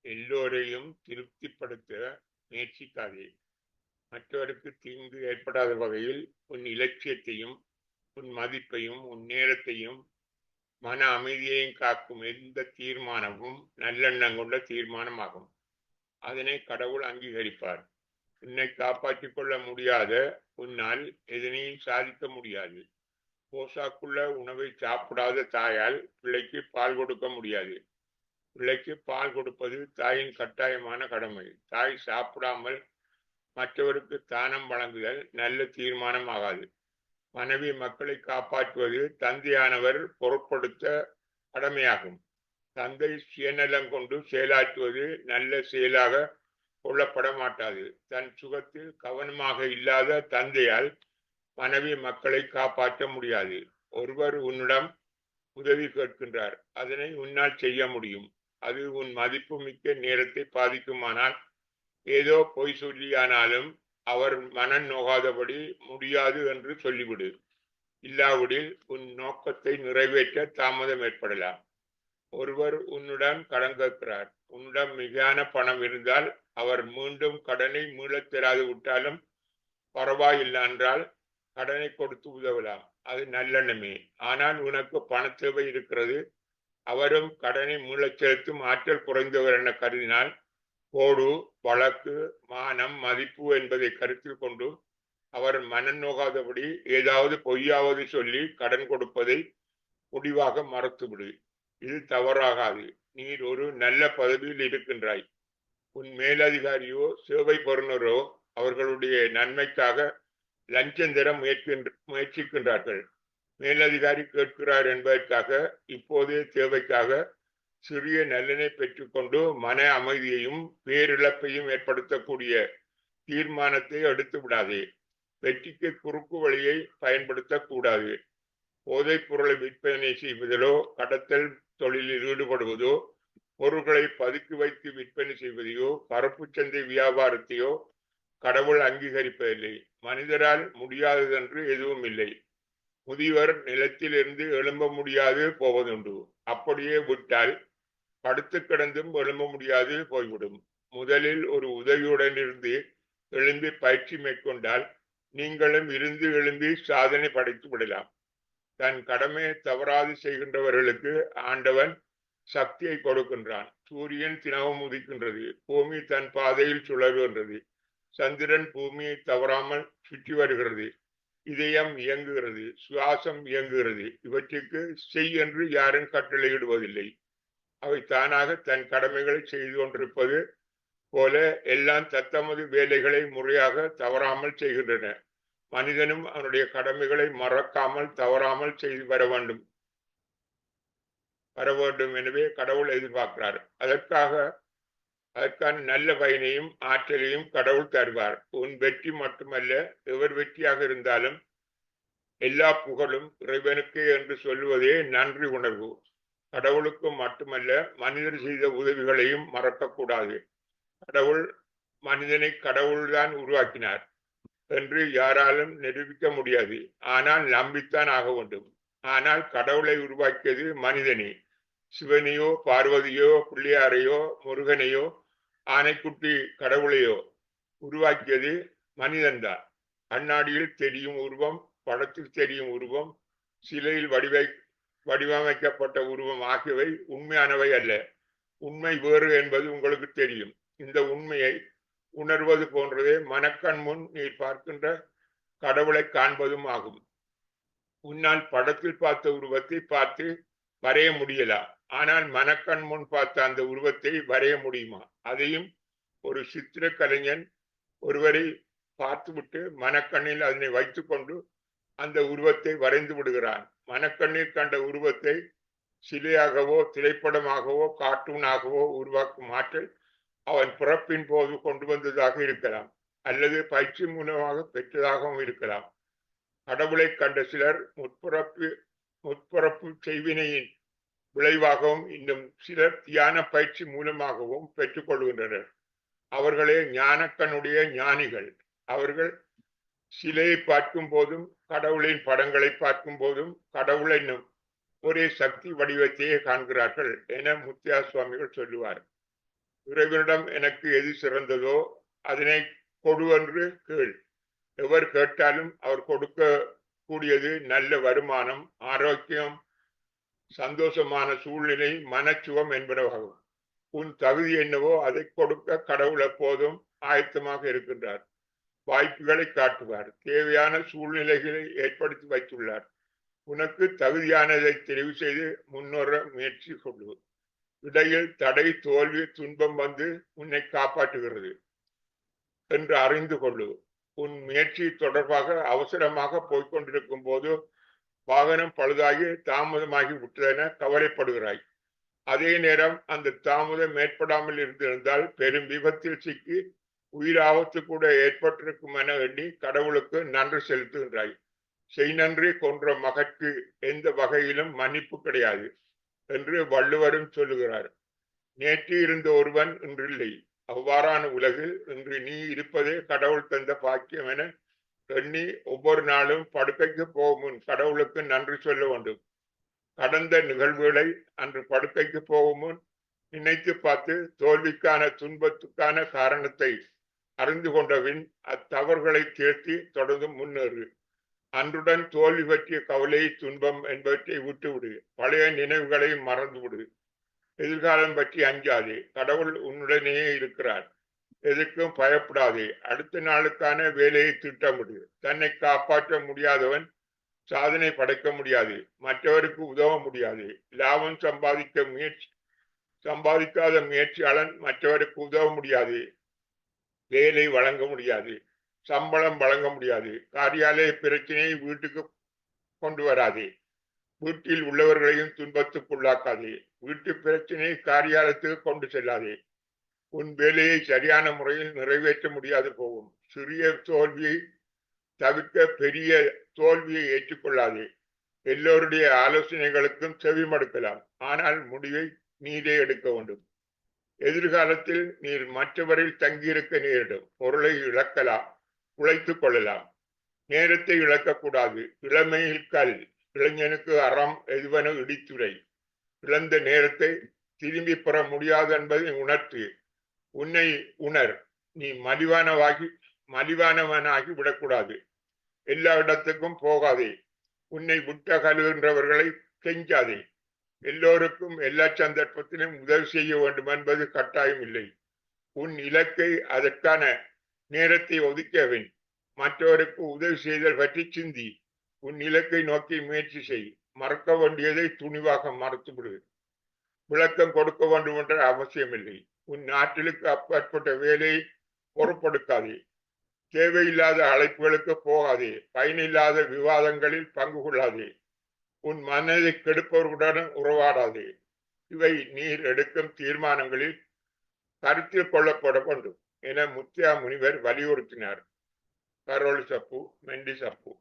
எல்லோரையும் திருப்திப்படுத்த முயற்சிக்காதே. மற்றவருக்கு தீங்கு ஏற்படாத வகையில் உன் இலட்சியத்தையும் உன் மதிப்பையும் உன் நேரத்தையும் மன அமைதியையும் காக்கும் எந்த தீர்மானமும் நல்லெண்ணம் கொண்ட தீர்மானமாகும். அதனை கடவுள் அங்கீகரிப்பார். உன்னை காப்பாற்றிக் கொள்ள முடியாத உன்னால் எதனையும் சாதிக்க முடியாது. போசாக்குள்ள உணவை சாப்பிடாத தாயால் பிள்ளைக்கு பால் கொடுக்க முடியாது. பிள்ளைக்கு பால் கொடுப்பது தாயின் கட்டாயமான கடமை. தாய் சாப்பிடாமல் மற்றவருக்கு தானம் வழங்குதல் நல்ல தீர்மானம் ஆகாது. மனைவி மக்களை காப்பாற்றுவது தந்தையானவர் பொருட்படுத்த கடமையாகும். தந்தை சுயநலம் கொண்டு செயலாற்றுவது நல்ல செயலாக கொள்ளப்பட மாட்டாது. தன் சுகத்தில் கவனமாக இல்லாத தந்தையால் மனைவி மக்களை காப்பாற்ற முடியாது. ஒருவர் உன்னிடம் உதவி கேட்கின்றார், அதனை உன்னால் செய்ய முடியும். அது உன் மதிப்பு மிக்க நேரத்தை பாதிக்குமானால் ஏதோ பொய் சொல்லியானாலும் அவர் மனம் நோகாதபடி முடியாது என்று சொல்லிவிடு. இல்லாவிடில் உன் நோக்கத்தை நிறைவேற்ற தாமதம் ஏற்படலாம். ஒருவர் உன்னுடன் கடன் கேட்கிறார். உன்னிடம் மிகையான பணம் இருந்தால் அவர் மீண்டும் கடனை மீளத் தராது விட்டாலும் பரவாயில்லை என்றால் கடனை கொடுத்து உதவலாம். அது நல்லெண்ணமே. ஆனால் உனக்கு பண தேவை இருக்கிறது, அவரும் கடனை மீளச் செலுத்தும் ஆற்றல் குறைந்தவர் என கருதினால் கோடு, வழக்கு, மானம், மதிப்பு என்பதை கருத்தில் கொண்டு அவர் மனம் நோகாதபடி ஏதாவது பொய்யாவது சொல்லி கடன் கொடுப்பதை முடிவாக மறுத்துவிடு. இது தவறாகாது. நீர் ஒரு நல்ல பதவியில் இருக்கின்றாய். உன் மேலதிகாரியோ சேவை பெறுநரோ அவர்களுடைய நன்மைக்காக லஞ்சம் தர முயற்சிக்கின்றார்கள். மேலதிகாரி கேட்கிறார் என்பதற்காக இப்போதே தேவைக்காக சிறிய நலனை பெற்றுக்கொண்டு மன அமைதியையும் பேரிழப்பையும் ஏற்படுத்தக்கூடிய தீர்மானத்தை எடுத்து விடாதே. வெற்றிக்கு குறுக்கு வழியை பயன்படுத்தக்கூடாது. போதைப் பொருளை விற்பனை செய்வதிலோ கடத்தல் தொழிலில் ஈடுபடுவதோ பொருட்களை பதுக்கி வைத்து விற்பனை செய்வதையோ கருப்பு சந்தை வியாபாரத்தையோ கடவுள் அங்கீகரிப்பதில்லை. மனிதரால் முடியாததென்று எதுவும் இல்லை. முதியவர் நிலத்திலிருந்து எழும்ப முடியாது போவதுண்டு. அப்படியே விட்டால் படுத்து கிடந்தும் எழும்ப முடியாது போய்விடும். முதலில் ஒரு உதவியுடன் இருந்து எழும்பி பயிற்சி மேற்கொண்டால் நீங்களும் இருந்து எழும்பி சாதனை படைத்து விடலாம். தன் கடமையை தவறாது செய்கின்றவர்களுக்கு ஆண்டவன் சக்தியை கொடுக்கின்றான். சூரியன் தினமும் உதிக்கின்றது, பூமி தன் பாதையில் சுழல்கின்றது, சந்திரன் பூமியை தவறாமல் சுற்றி வருகிறது, இதயம் இயங்குகிறது, சுவாசம் இயங்குகிறது. இவற்றுக்கு செய் என்று யாரும் கட்டளையிடுவதில்லை. அவை தானாக தன் கடமைகளை செய்து கொண்டிருப்பது போல எல்லாம் தத்தமது வேலைகளை முறையாக தவறாமல் செய்கின்றன. மனிதனும் அவனுடைய கடமைகளை மறக்காமல் தவறாமல் செய்து வர வேண்டும். எனவே கடவுள் எதிர்பார்க்கிறார். அதற்கான நல்ல பயனையும் ஆற்றலையும் கடவுள் தருவார். உன் வெற்றி மட்டுமல்ல, எவர் வெற்றியாக இருந்தாலும் எல்லா புகழும் இறைவனுக்கே என்று சொல்லுவதே நன்றி உணர்வு. கடவுளுக்கு மட்டுமல்ல, மனிதர் செய்த உதவிகளையும் மறக்கக்கூடாது. கடவுள் மனிதனை கடவுள்தான் உருவாக்கினார் என்று யாராலும் நிரூபிக்க முடியாது. ஆனால் நம்பித்தான் ஆக வேண்டும். ஆனால் கடவுளை உருவாக்கியது மனிதனே. சிவனையோ பார்வதியோ பிள்ளையாரையோ முருகனையோ ஆனைக்குட்டி கடவுளையோ உருவாக்கியது மனிதன்தான். கண்ணாடியில் தெரியும் உருவம், படத்தில் தெரியும் உருவம், சிலையில் வடிவமைக்கப்பட்ட உருவம் ஆகியவை உண்மையானவை அல்ல. உண்மை வேறு என்பது உங்களுக்கு தெரியும். இந்த உண்மையை உணர்வது போன்றதே மனக்கண் முன் நீர் பார்க்கின்ற கடவுளை காண்பதும் ஆகும். உன்னால் படத்தில் பார்த்த உருவத்தை பார்த்து வரைய முடியலாம். ஆனால் மனக்கண் முன் பார்த்த அந்த உருவத்தை வரைய முடியுமா? அதையும் ஒரு சித்திர கலைஞன் ஒருவரை பார்த்துவிட்டு மனக்கண்ணில் அதனை வைத்துக் கொண்டு அந்த உருவத்தை வரைந்து விடுகிறான். மனக்கண்ணில் கண்ட உருவத்தை சிலையாகவோ திரைப்படமாகவோ கார்ட்டூனாகவோ உருவாக்கும் ஆற்றல் அவன் பிறப்பின் போது கொண்டு வந்ததாக இருக்கலாம், அல்லது பயிற்சி மூலமாக பெற்றதாகவும் இருக்கலாம். கடவுளை கண்ட சிலர் முற்புறப்பு செய்வினையின் விளைவாகவும் இன்னும் சிலர் தியான பயிற்சி மூலமாகவும் பெற்றுக் கொள்கின்றனர். அவர்களே ஞானக்கண்ணுடைய ஞானிகள். அவர்கள் சிலையை பார்க்கும் போதும் கடவுளின் படங்களை பார்க்கும் போதும் கடவுள் என்னும் ஒரே சக்தி வடிவத்தையே காண்கிறார்கள் என முத்தியா சுவாமிகள் சொல்லுவார். இறைவனிடம் எனக்கு எது சிறந்ததோ அதனை கொடு என்று கேள். எவர் கேட்டாலும் அவர் கொடுக்க கூடியது நல்ல வருமானம், ஆரோக்கியம், சந்தோஷமான சூழ்நிலை, மனச்சுவம் என்பனவாகும். உன் தகுதி என்னவோ அதை கொடுக்க கடவுள் எப்போதும் ஆயத்தமாக இருக்கின்றார். வாய்ப்புகளை காட்டுவார். தேவையான சூழ்நிலைகளை ஏற்படுத்தி வைத்துள்ளார். உனக்கு தகுதியானதை தெரிவு செய்து முன்னேற முயற்சி கொள்ளு. இடையில் தடை, தோல்வி, துன்பம் வந்து உன்னை காப்பாற்றுகிறது என்று அறிந்து கொள்ளு. உன் முயற்சி தொடர்பாக அவசரமாக போய்கொண்டிருக்கும் போது வாகனம் பழுதாகி தாமதமாகி விட்டதென கவலைப்படுகிறாய். அதே நேரம் அந்த தாமதம் ஏற்படாமல் இருந்திருந்தால் பெரும் விபத்தில் சிக்கி உயிராபத்து கூட ஏற்பட்டிருக்கும் என எண்ணி கடவுளுக்கு நன்றி செலுத்துகின்றாய். செய் நன்றி கொன்ற மகற்கு எந்த வகையிலும் மன்னிப்பு கிடையாது என்று வள்ளுவரும் சொல்லுகிறார். நேற்று இருந்த ஒருவன் இன்றில்லை. அவ்வாறான உலகில் இன்று நீ இருப்பதே கடவுள் தந்த பாக்கியம் என எண்ணி ஒவ்வொரு நாளும் படுக்கைக்கு போகும் முன் கடவுளுக்கு நன்றி சொல்ல வேண்டும். கடந்த நிகழ்வுகளை அன்று படுக்கைக்கு போகும் முன் நினைத்து பார்த்து தோல்விக்கான, துன்பத்துக்கான காரணத்தை அறிந்து கொண்டபின் அத்தவறுகளை திருத்தி தொடர்ந்து முன்னேறு. அன்றுடன் தோல்வி பற்றிய கவலை, துன்பம் என்பவற்றை விட்டுவிடு. பழைய நினைவுகளை மறந்துவிடு. எதிர்காலம் பற்றி அஞ்சாதே. கடவுள் உன்னுடனேயே இருக்கிறார். எதற்கும் பயப்படாதே. அடுத்த நாளுக்கான வேலையை திட்டமிடு. தன்னை காப்பாற்ற முடியாதவன் சாதனை படைக்க முடியாது. மற்றவருக்கு உதவ முடியாது. லாபம் சம்பாதிக்காத முயற்சியாளன் மற்றவருக்கு உதவ முடியாது. வேலை வழங்க முடியாது. சம்பளம் வழங்க முடியாது. காரியாலய பிரச்சனையை வீட்டுக்கு கொண்டு வராதே. வீட்டில் உள்ளவர்களையும் துன்பத்துக்குள்ளாக்காதே. வீட்டு பிரச்சனையை காரியாலயத்துக்கு கொண்டு செல்லாதே. உன் வேலையை சரியான முறையில் நிறைவேற்ற முடியாது போகும். சிறிய தோல்வியை தவிர்க்க பெரிய தோல்வியை ஏற்றுக்கொள்ளாதே. எல்லோருடைய ஆலோசனைகளுக்கும் செவிமடுக்கலாம். ஆனால் முடிவை நீரே எடுக்க வேண்டும். எதிர்காலத்தில் நீர் மற்றவரில் தங்கியிருக்க நேரிடும். பொருளை இழக்கலாம், உழைத்துக் கொள்ளலாம். நேரத்தை இழக்கக்கூடாது. இளமையில் கல், இளைஞனுக்கு அறம் எதுவென இடித்துரை. இழந்த நேரத்தை திரும்பி பெற முடியாது என்பதை உணர்த்து. உன்னை உணர். நீ மலிவானவனாகி விடக்கூடாது. எல்லா இடத்துக்கும் போகாதே. உன்னை விட்ட கழுகின்றவர்களை கெஞ்சாதே. எல்லோருக்கும் எல்லா சந்தர்ப்பத்திலும் உதவி செய்ய வேண்டும் என்பது கட்டாயம் இல்லை. உன் இலக்கை, அதற்கான நேரத்தை ஒதுக்கவேன். மற்றவருக்கு உதவி செய்தல் பற்றி சிந்தி. உன் இலக்கை நோக்கி முயற்சி செய். மறக்க வேண்டியதை துணிவாக மறத்துவிடு. விளக்கம் கொடுக்க வேண்டும் என்ற அவசியமில்லை. உன் ஆற்றலுக்கு அப்பாற்பட்ட வேலையை பொறுப்படுத்தாதே. தேவையில்லாத அழைப்புகளுக்கு போகாதே. பயனில்லாத விவாதங்களில் பங்கு கொள்ளாதே. உன் மனதை கெடுப்பவர்களுடன் உறவாடாதே. இவை நீர் எடுக்கும் தீர்மானங்களில் கருத்தில் கொள்ளப்பட வேண்டும் என முத்தியா முனிவர் வலியுறுத்தினார். கரோல் சப்பு, மெண்டி சப்பு.